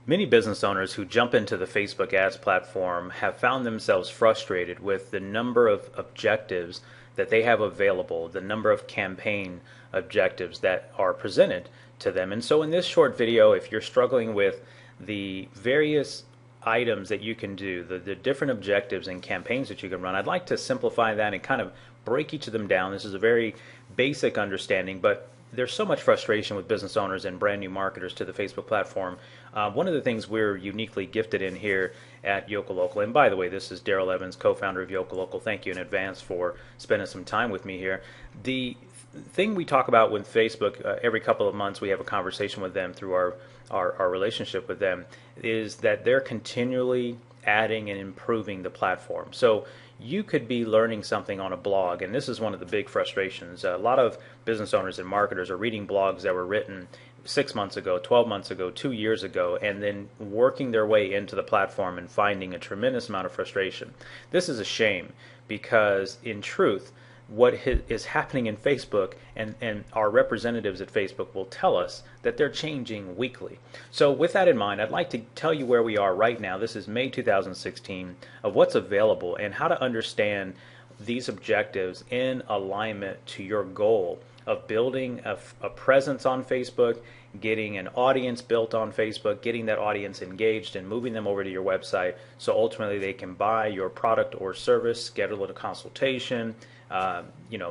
Many business owners who jump into the Facebook ads platform have found themselves frustrated with the number of objectives that they have available, the number of campaign objectives that are presented to them. And so in this short video, if you're struggling with the various items that you can do, the different objectives and campaigns that you can run, I'd like to simplify that and kind of break each of them down. This is a very basic understanding, but there's so much frustration with business owners and brand new marketers to the Facebook platform. One of the things we're uniquely gifted in here at Yokel Local, and by the way, this is Daryl Evans, co-founder of Yokel Local. Thank you in advance for spending some time with me here. The thing we talk about with Facebook, every couple of months we have a conversation with them through our relationship with them, is that they're continually adding and improving the platform. So you could be learning something on a blog, and this is one of the big frustrations. A lot of business owners and marketers are reading blogs that were written 6 months ago, 12 months ago, 2 years ago, and then working their way into the platform and finding a tremendous amount of frustration. This is a shame because, in truth, what is happening in Facebook, and our representatives at Facebook will tell us that they're changing weekly. So with that in mind, I'd like to tell you where we are right now. This is May 2016, of what's available and how to understand these objectives in alignment to your goal of building a presence on Facebook, getting an audience built on Facebook, getting that audience engaged and moving them over to your website so ultimately they can buy your product or service, schedule a consultation,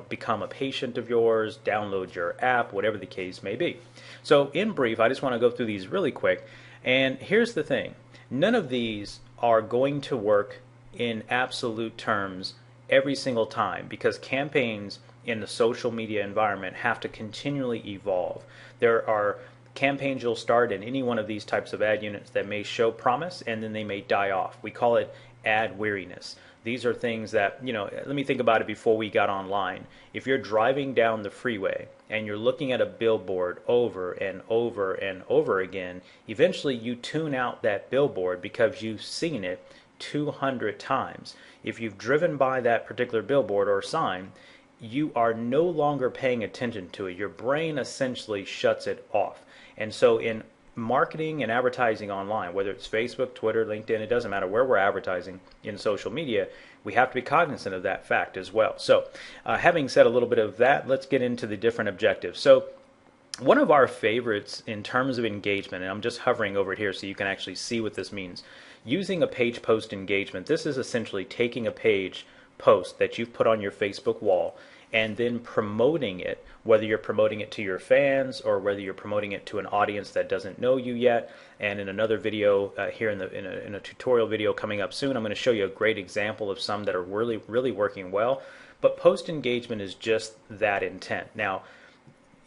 become a patient of yours, download your app, whatever the case may be. So in brief, I just want to go through these really quick. And here's the thing. None of these are going to work in absolute terms every single time because campaigns in the social media environment have to continually evolve. There are campaigns you'll start in any one of these types of ad units that may show promise and then they may die off. We call it ad weariness. These are things that, let me think about it before we got online. If you're driving down the freeway and you're looking at a billboard over and over and over again, eventually you tune out that billboard because you've seen it 200 times. If you've driven by that particular billboard or sign, you are no longer paying attention to it. Your brain essentially shuts it off. And so in marketing and advertising online, whether it's Facebook, Twitter, LinkedIn, it doesn't matter where we're advertising in social media, we have to be cognizant of that fact as well. So having said a little bit of that, let's get into the different objectives. So one of our favorites in terms of engagement, and I'm just hovering over it here so you can actually see what this means, using a page post engagement. This is essentially taking a page post that you've put on your Facebook wall and then promoting it, whether you're promoting it to your fans or whether you're promoting it to an audience that doesn't know you yet. And in another video here in a tutorial video coming up soon, I'm going to show you a great example of some that are really working well. But post engagement is just that intent. Now,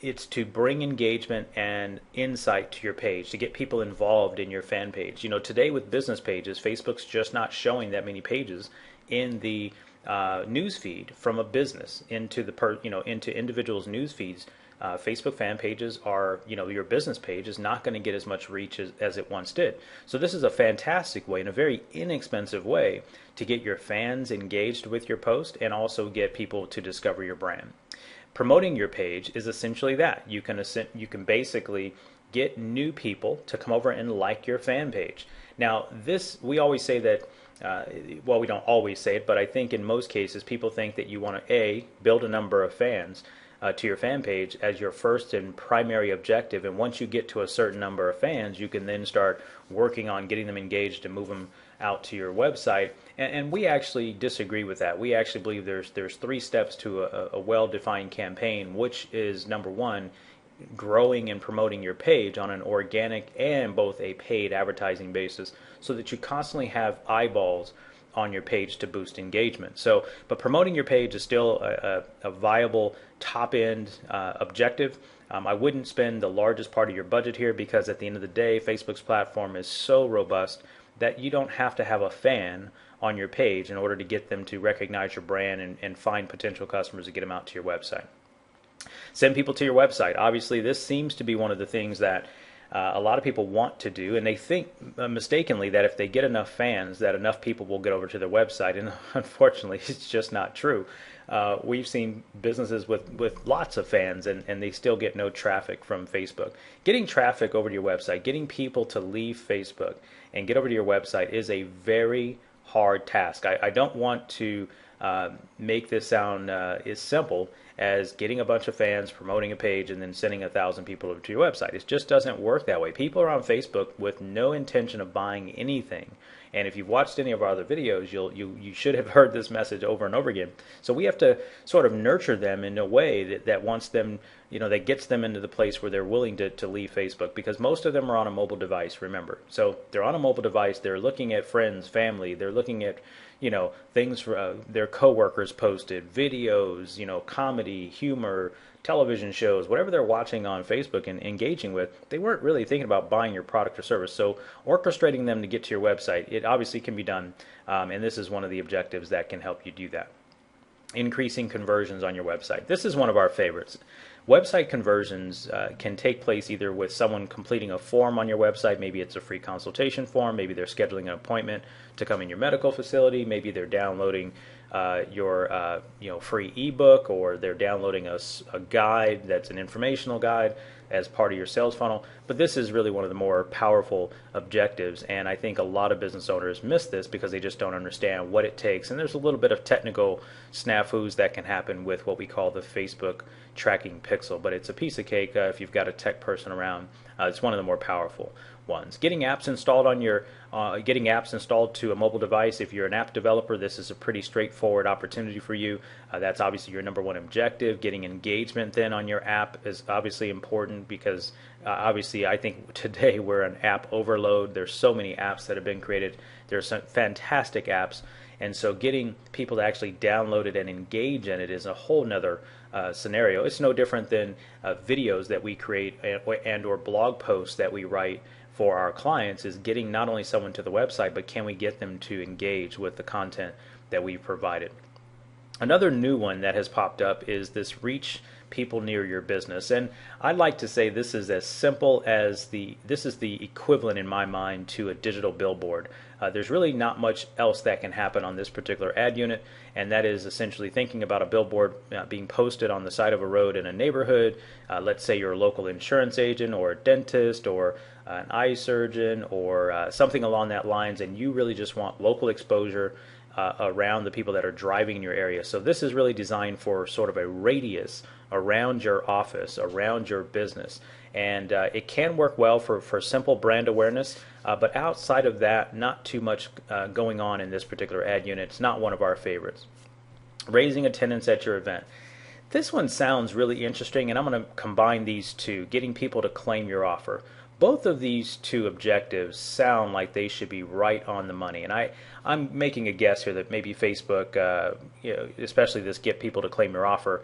it's to bring engagement and insight to your page, to get people involved in your fan page. Today with business pages, Facebook's just not showing that many pages in the news feed from a business into into individuals' news feeds. Facebook fan pages are, your business page is not going to get as much reach as it once did. So this is a fantastic way and a very inexpensive way to get your fans engaged with your post and also get people to discover your brand. Promoting your page is essentially that. You can basically get new people to come over and like your fan page. Now, we always say that, well, we don't always say it, but I think in most cases people think that you want to, build a number of fans to your fan page as your first and primary objective. And once you get to a certain number of fans, you can then start working on getting them engaged and move them out to your website. And we actually disagree with that. We actually believe there's 3 steps to a well-defined campaign, which is number 1, growing and promoting your page on an organic and both a paid advertising basis so that you constantly have eyeballs on your page to boost engagement. But promoting your page is still a viable top-end objective. I wouldn't spend the largest part of your budget here because at the end of the day, Facebook's platform is so robust that you don't have to have a fan on your page in order to get them to recognize your brand and find potential customers to get them out to your website. Send people to your website. Obviously, this seems to be one of the things that a lot of people want to do, and they think mistakenly that if they get enough fans, that enough people will get over to their website, and unfortunately, it's just not true. We've seen businesses with lots of fans, and they still get no traffic from Facebook. Getting traffic over to your website, getting people to leave Facebook and get over to your website is a very hard task. I don't want to make this sound as simple as getting a bunch of fans, promoting a page, and then sending 1,000 people over to your website. It just doesn't work that way. People are on Facebook with no intention of buying anything. And if you've watched any of our other videos, you should have heard this message over and over again. So we have to sort of nurture them in a way that wants them, that gets them into the place where they're willing to leave Facebook, because most of them are on a mobile device, remember. So they're on a mobile device, they're looking at friends, family, they're looking at things for, their coworkers posted, videos, comedy, humor, television shows, whatever they're watching on Facebook and engaging with. They weren't really thinking about buying your product or service. So orchestrating them to get to your website, it obviously can be done, and this is one of the objectives that can help you do that. Increasing conversions on your website. This is one of our favorites. Website conversions can take place either with someone completing a form on your website. Maybe it's a free consultation form. Maybe they're scheduling an appointment to come in your medical facility. Maybe they're downloading your free ebook, or they're downloading a guide that's an informational guide as part of your sales funnel. But this is really one of the more powerful objectives, and I think a lot of business owners miss this because they just don't understand what it takes. And there's a little bit of technical snafus that can happen with what we call the Facebook tracking pixel, but it's a piece of cake if you've got a tech person around. It's one of the more powerful ones. Getting apps installed on your getting apps installed to a mobile device. If you're an app developer, this is a pretty straightforward opportunity for you. That's obviously your number one objective. Getting engagement then on your app is obviously important, because obviously I think today we're an app overload. There's so many apps that have been created. There's some fantastic apps, and so getting people to actually download it and engage in it is a whole nother scenario. It's no different than videos that we create and or blog posts that we write for our clients, is getting not only someone to the website, but can we get them to engage with the content that we've provided. Another new one that has popped up is this reach people near your business, and I'd like to say this is as simple as this is the equivalent in my mind to a digital billboard. There's really not much else that can happen on this particular ad unit, and that is essentially thinking about a billboard being posted on the side of a road in a neighborhood. Let's say you're a local insurance agent or a dentist or an eye surgeon or something along that lines, and you really just want local exposure around the people that are driving in your area. So this is really designed for sort of a radius around your office, around your business. And it can work well for simple brand awareness, but outside of that, not too much going on in this particular ad unit. It's not one of our favorites. Raising attendance at your event. This one sounds really interesting, and I'm going to combine these two, getting people to claim your offer. Both of these two objectives sound like they should be right on the money, and I'm making a guess here that maybe Facebook, especially this get people to claim your offer,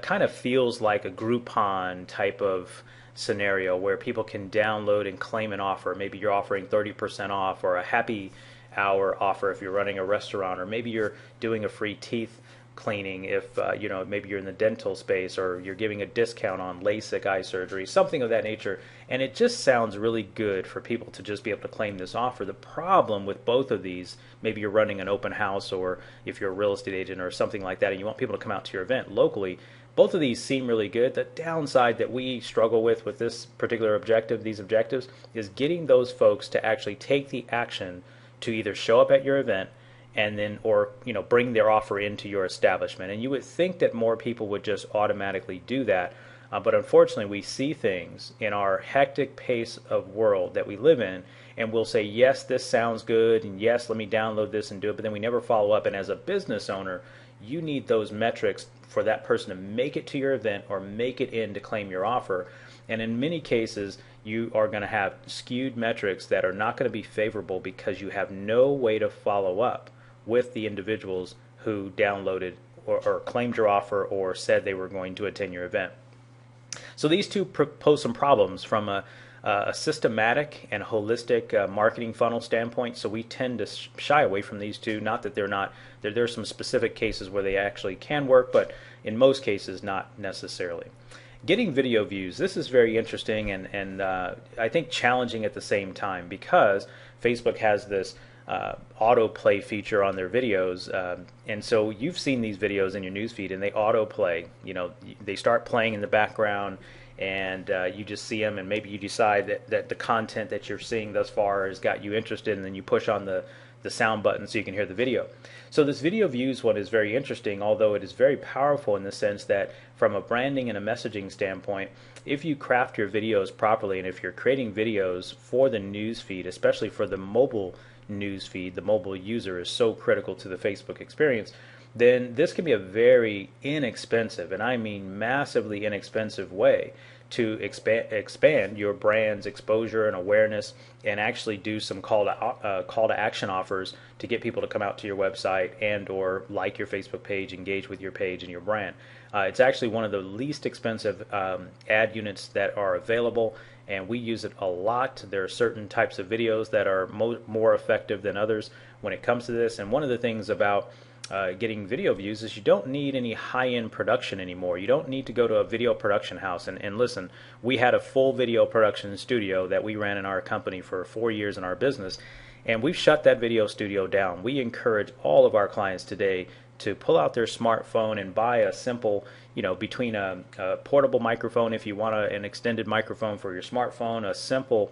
kind of feels like a Groupon type of scenario where people can download and claim an offer. Maybe you're offering 30% off, or a happy hour offer if you're running a restaurant, or maybe you're doing a free teeth cleaning if maybe you're in the dental space, or you're giving a discount on LASIK eye surgery, something of that nature. And it just sounds really good for people to just be able to claim this offer. The problem with both of these, maybe you're running an open house, or if you're a real estate agent or something like that, and you want people to come out to your event locally, both of these seem really good. The downside that we struggle with this particular objective, these objectives, is getting those folks to actually take the action to either show up at your event and then, or bring their offer into your establishment. And you would think that more people would just automatically do that, but unfortunately we see things in our hectic pace of world that we live in, and we'll say, yes, this sounds good, and yes, let me download this and do it, but then we never follow up. And as a business owner, you need those metrics for that person to make it to your event or make it in to claim your offer. And in many cases, you are going to have skewed metrics that are not going to be favorable because you have no way to follow up with the individuals who downloaded or claimed your offer or said they were going to attend your event. So these two pose some problems from a systematic and holistic marketing funnel standpoint. So we tend to shy away from these two. Not that they're not. There's some specific cases where they actually can work, but in most cases not necessarily. getting video views, this is very interesting and I think challenging at the same time, because Facebook has this autoplay feature on their videos, and so you've seen these videos in your newsfeed and they autoplay. You know, they start playing in the background, and you just see them, and maybe you decide that the content that you're seeing thus far has got you interested, and then you push on the sound button so you can hear the video. So this video views one is very interesting, although it is very powerful in the sense that from a branding and a messaging standpoint, if you craft your videos properly, and if you're creating videos for the news feed, especially for the mobile news feed, the mobile user is so critical to the Facebook experience, then this can be a very inexpensive, and I mean massively inexpensive way to expand your brand's exposure and awareness, and actually do some call to action offers to get people to come out to your website and or like your Facebook page, engage with your page and your brand. It's actually one of the least expensive ad units that are available, and we use it a lot. There are certain types of videos that are more effective than others when it comes to this. And one of the things about getting video views is you don't need any high-end production anymore. You don't need to go to a video production house. And listen, we had a full video production studio that we ran in our company for 4 years in our business, and we've shut that video studio down. We encourage all of our clients today to pull out their smartphone and buy a simple, you know, between a portable microphone if you want an extended microphone for your smartphone, a simple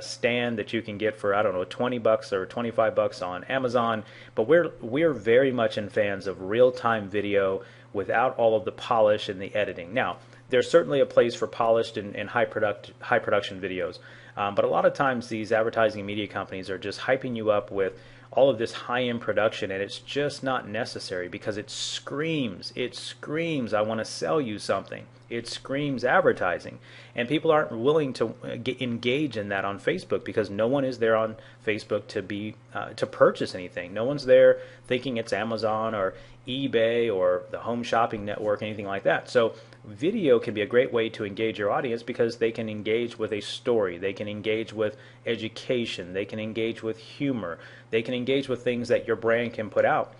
stand that you can get for, I don't know, $20 or $25 on Amazon. But we're very much in fans of real-time video without all of the polish and the editing. Now, there's certainly a place for polished and high production videos, but a lot of times these advertising media companies are just hyping you up with all of this high-end production, and it's just not necessary, because it screams, I want to sell you something. It screams advertising, and people aren't willing to engage in that on Facebook, because no one is there on Facebook to purchase anything. No one's there thinking it's Amazon or eBay or the Home Shopping Network, anything like that. So video can be a great way to engage your audience, because they can engage with a story, they can engage with education, they can engage with humor, they can engage with things that your brand can put out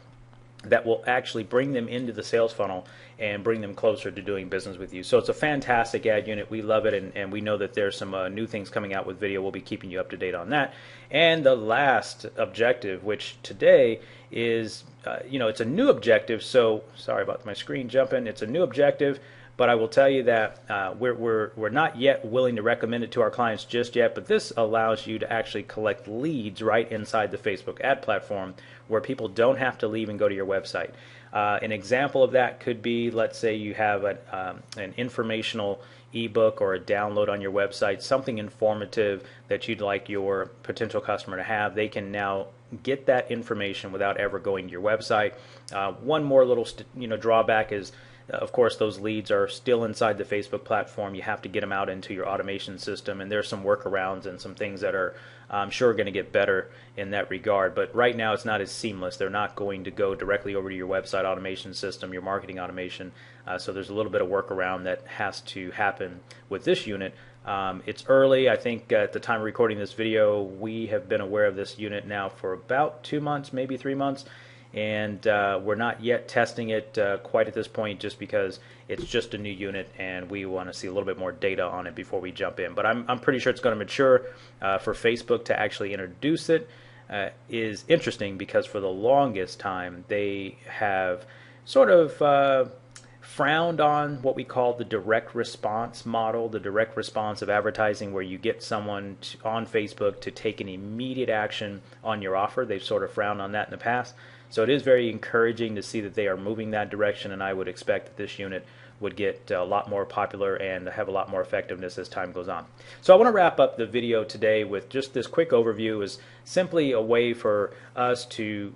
that will actually bring them into the sales funnel and bring them closer to doing business with you. So it's a fantastic ad unit. We love it, and we know that there's some new things coming out with video. We'll be keeping you up to date on that. And the last objective, which today is, it's a new objective. So sorry about my screen jumping. It's a new objective, but I will tell you that we're not yet willing to recommend it to our clients just yet, but this allows you to actually collect leads right inside the Facebook ad platform, where people don't have to leave and go to your website. An example of that could be, let's say you have an informational ebook or a download on your website, something informative that you'd like your potential customer to have. They can now get that information without ever going to your website. One more little drawback is, of course, those leads are still inside the Facebook platform. You have to get them out into your automation system, and there's some workarounds and some things that are, I'm sure, going to get better in that regard. But right now, it's not as seamless. They're not going to go directly over to your website automation system, your marketing automation. So there's a little bit of workaround that has to happen with this unit. It's early. I think at the time of recording this video, we have been aware of this unit now for about 2 months, maybe 3 months. And we're not yet testing it quite at this point, just because it's just a new unit and we want to see a little bit more data on it before we jump in. But I'm pretty sure it's going to mature. For Facebook to actually introduce it is interesting, because for the longest time they have sort of frowned on what we call the direct response model, the direct response of advertising, where you get someone on Facebook to take an immediate action on your offer. They've sort of frowned on that in the past. So it is very encouraging to see that they are moving that direction, and I would expect that this unit would get a lot more popular and have a lot more effectiveness as time goes on. So I want to wrap up the video today with just this quick overview, is simply a way for us to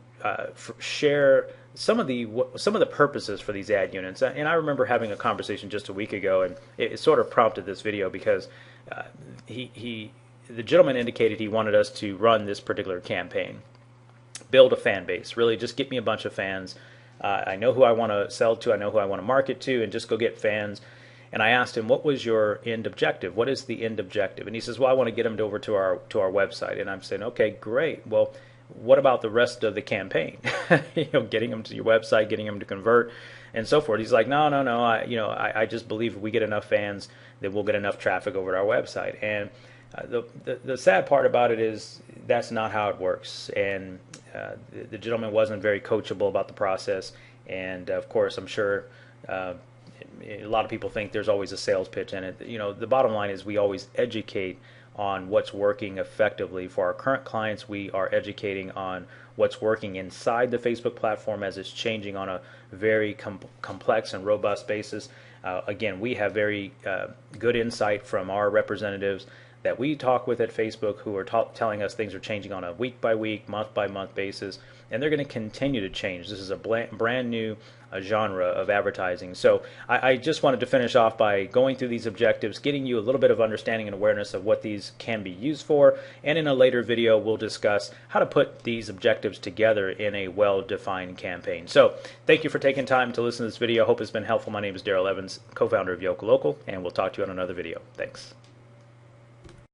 share some of the purposes for these ad units. And I remember having a conversation just a week ago, and it sort of prompted this video, because the gentleman indicated he wanted us to run this particular campaign. Build a fan base, really just get me a bunch of fans. I know who I want to sell to, I know who I want to market to, and just go get fans. And I asked him, what was your end objective? What is the end objective? And he says, well, I want to get them over to our website. And I'm saying, okay, great. Well, what about the rest of the campaign? Getting them to your website, getting them to convert, and so forth. He's like, no, no, no. I just believe if we get enough fans, that we'll get enough traffic over to our website. And the sad part about it is that's not how it works. And the gentleman wasn't very coachable about the process. And of course, I'm sure a lot of people think there's always a sales pitch in it. The bottom line is we always educate on what's working effectively for our current clients. We are educating on what's working inside the Facebook platform as it's changing on a very complex and robust basis. Again, we have very good insight from our representatives that we talk with at Facebook who are telling us things are changing on a week-by-week, month-by-month basis, and they're going to continue to change. This is a brand new genre of advertising. So I just wanted to finish off by going through these objectives, getting you a little bit of understanding and awareness of what these can be used for, and in a later video we'll discuss how to put these objectives together in a well-defined campaign. So thank you for taking time to listen to this video. I hope it's been helpful. My name is Darrell Evans, co-founder of Yokel Local, and we'll talk to you on another video. Thanks.